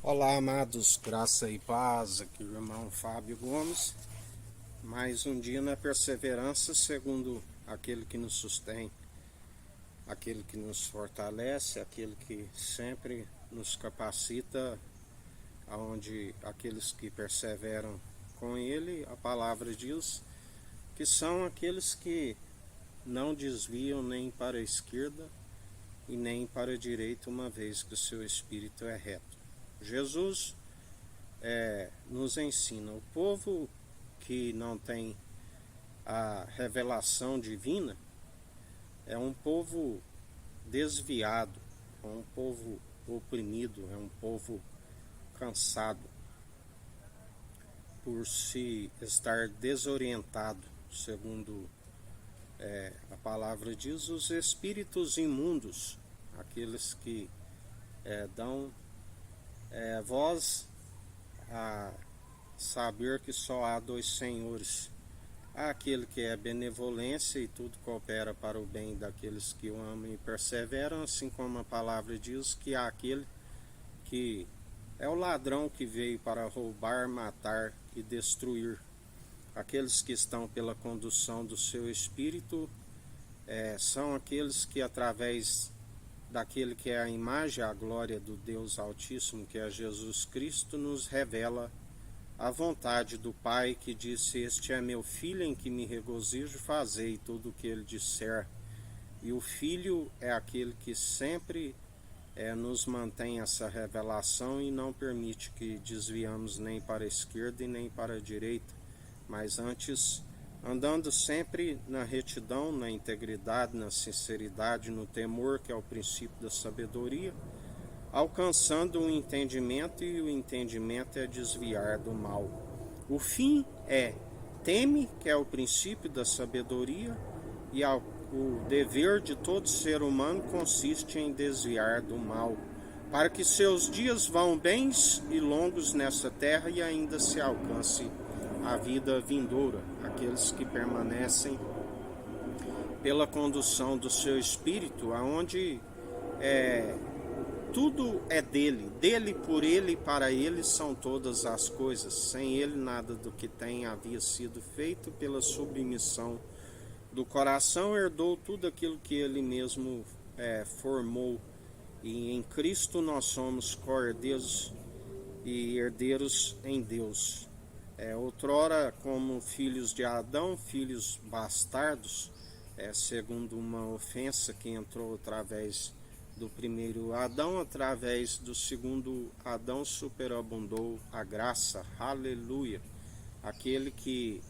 Olá, amados, graça e paz, aqui o irmão Fábio Gomes. Mais um dia na perseverança, segundo aquele que nos sustém, aquele que nos fortalece, aquele que sempre nos capacita, aonde aqueles que perseveram com ele, a palavra diz que são aqueles que não desviam nem para a esquerda e nem para a direita, uma vez que o seu espírito é reto. Jesus nos ensina: o povo que não tem a revelação divina é um povo desviado, é um povo oprimido, é um povo cansado por se estar desorientado, segundo a palavra diz, os espíritos imundos, aqueles que dão voz a saber que só há dois senhores. Há aquele que é benevolência e tudo coopera para o bem daqueles que o amam e perseveram, assim como a palavra diz que há aquele que é o ladrão que veio para roubar, matar e destruir. Aqueles que estão pela condução do seu espírito são aqueles que, através daquele que é a imagem, a glória do Deus Altíssimo, que é Jesus Cristo, nos revela a vontade do Pai, que disse: este é meu filho em que me regozijo, fazei tudo o que ele disser. E o Filho é aquele que sempre nos mantém essa revelação e não permite que desviamos nem para a esquerda e nem para a direita, mas antes andando sempre na retidão, na integridade, na sinceridade, no temor, que é o princípio da sabedoria, alcançando o entendimento, e o entendimento é desviar do mal. O fim é teme, que é o princípio da sabedoria, e o dever de todo ser humano consiste em desviar do mal, para que seus dias vão bens e longos nessa terra e ainda se alcance a vida vindoura. Aqueles que permanecem pela condução do seu espírito, aonde tudo é dele, por ele e para ele são todas as coisas. Sem ele nada do que tem havia sido feito. Pela submissão do coração herdou tudo aquilo que ele mesmo formou. E em Cristo nós somos co-herdeiros e herdeiros em Deus. Outrora, como filhos de Adão, filhos bastardos, segundo uma ofensa que entrou através do primeiro Adão, através do segundo Adão superabundou a graça, aleluia. Aquele que,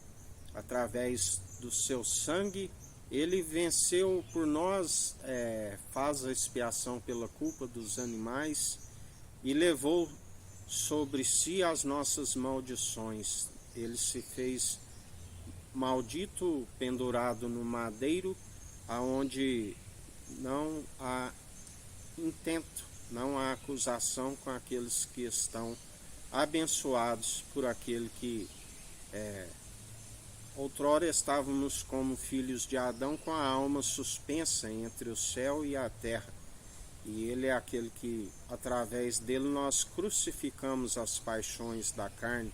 através do seu sangue, ele venceu por nós, faz a expiação pela culpa dos animais e levou sobre si as nossas maldições. Ele se fez maldito, pendurado no madeiro, aonde não há intento, não há acusação com aqueles que estão abençoados por aquele que outrora estávamos como filhos de Adão, com a alma suspensa entre o céu e a terra. E ele é aquele que, através dele, nós crucificamos as paixões da carne.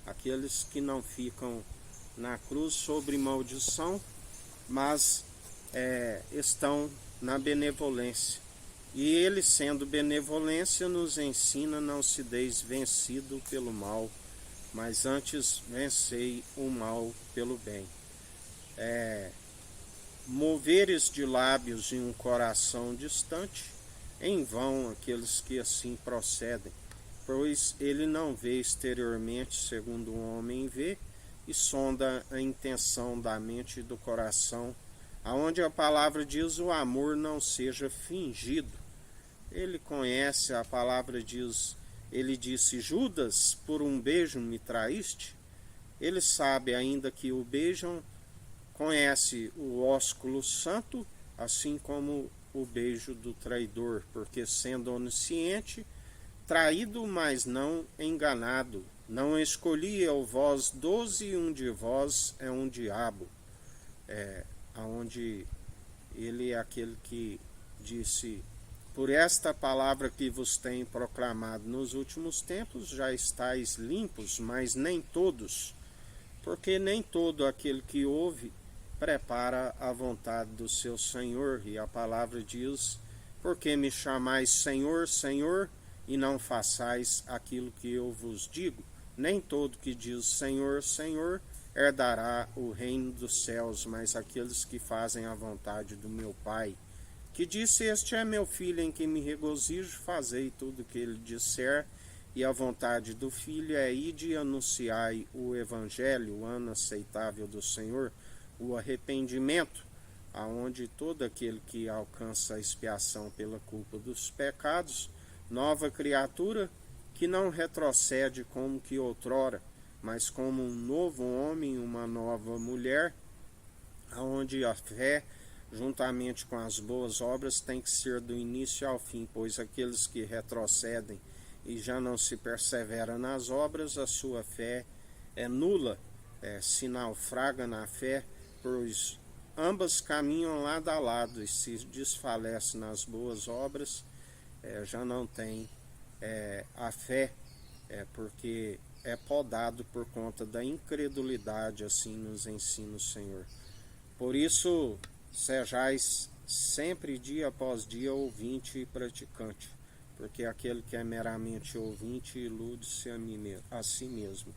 Aqueles que não ficam na cruz sobre maldição, mas estão na benevolência. E ele, sendo benevolência, nos ensina: não se deis vencido pelo mal, mas antes vencei o mal pelo bem. Moveres de lábios e um coração distante, em vão aqueles que assim procedem, pois ele não vê exteriormente segundo o homem vê, e sonda a intenção da mente e do coração, aonde a palavra diz: o amor não seja fingido. Ele conhece, a palavra diz, ele disse: Judas, por um beijo me traíste. Ele sabe ainda que o beijam, conhece o ósculo santo, assim como o beijo do traidor, porque sendo onisciente, traído, mas não enganado. Não escolhi eu vós 12, e um de vós é um diabo. Aonde ele é aquele que disse: por esta palavra que vos tenho proclamado nos últimos tempos, já estáis limpos, mas nem todos, porque nem todo aquele que ouve prepara a vontade do seu Senhor. E a palavra diz: porque me chamais Senhor, Senhor, e não façais aquilo que eu vos digo? Nem todo que diz Senhor, Senhor, herdará o reino dos céus, mas aqueles que fazem a vontade do meu Pai, que disse: este é meu filho em quem me regozijo, fazei tudo o que ele disser. E a vontade do Filho é: ide e anunciai o Evangelho, o ano aceitável do Senhor, o arrependimento, aonde todo aquele que alcança a expiação pela culpa dos pecados, nova criatura, que não retrocede como que outrora, mas como um novo homem, uma nova mulher, aonde a fé, juntamente com as boas obras, tem que ser do início ao fim, pois aqueles que retrocedem e já não se persevera nas obras, a sua fé é nula, se naufraga na fé, pois ambas caminham lado a lado, e se desfalece nas boas obras, já não tem a fé, porque é podado por conta da incredulidade, assim nos ensina o Senhor. Por isso, sejais sempre dia após dia ouvinte e praticante, porque aquele que é meramente ouvinte ilude-se a si mesmo.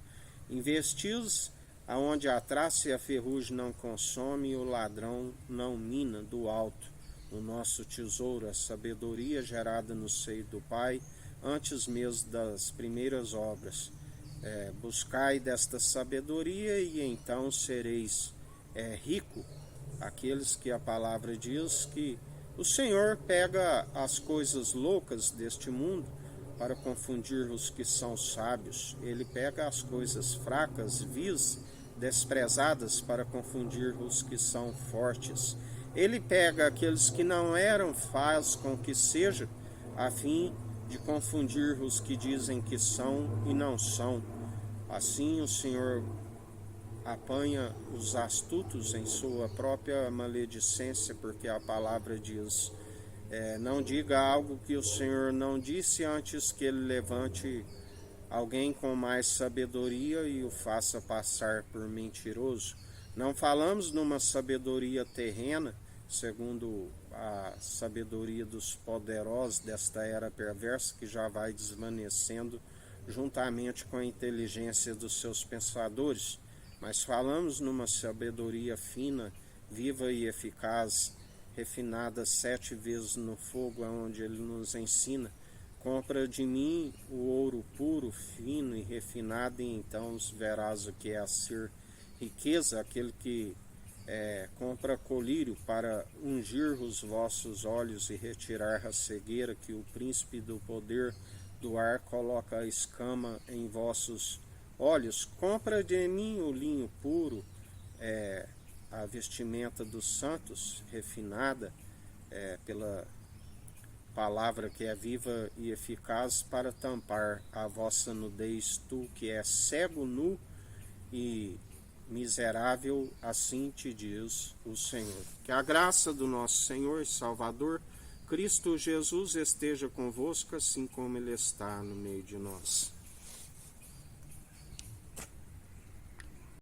Investis aonde a traça e a ferrugem não consome e o ladrão não mina do alto o nosso tesouro, a sabedoria gerada no seio do Pai, antes mesmo das primeiras obras. Buscai desta sabedoria e então sereis rico. Aqueles que a palavra diz que o Senhor pega as coisas loucas deste mundo para confundir os que são sábios. Ele pega as coisas fracas, vis, desprezadas para confundir os que são fortes. Ele pega aqueles que não eram, faz com que seja, a fim de confundir os que dizem que são e não são. Assim o Senhor apanha os astutos em sua própria maledicência, porque a palavra diz: não diga algo que o Senhor não disse, antes que ele levante alguém com mais sabedoria e o faça passar por mentiroso. Não falamos numa sabedoria terrena, segundo a sabedoria dos poderosos desta era perversa, que já vai desvanecendo juntamente com a inteligência dos seus pensadores, mas falamos numa sabedoria fina, viva e eficaz, refinada 7 vezes no fogo, onde ele nos ensina: compra de mim o ouro puro, fino e refinado, e então verás o que é a ser riqueza. Aquele que compra colírio para ungir os vossos olhos e retirar a cegueira, que o príncipe do poder do ar coloca a escama em vossos olhos. Compra de mim o linho puro, a vestimenta dos santos, refinada pela palavra que é viva e eficaz, para tampar a vossa nudez, tu que és cego, nu e miserável, assim te diz o Senhor. Que a graça do nosso Senhor e Salvador, Cristo Jesus, esteja convosco, assim como Ele está no meio de nós.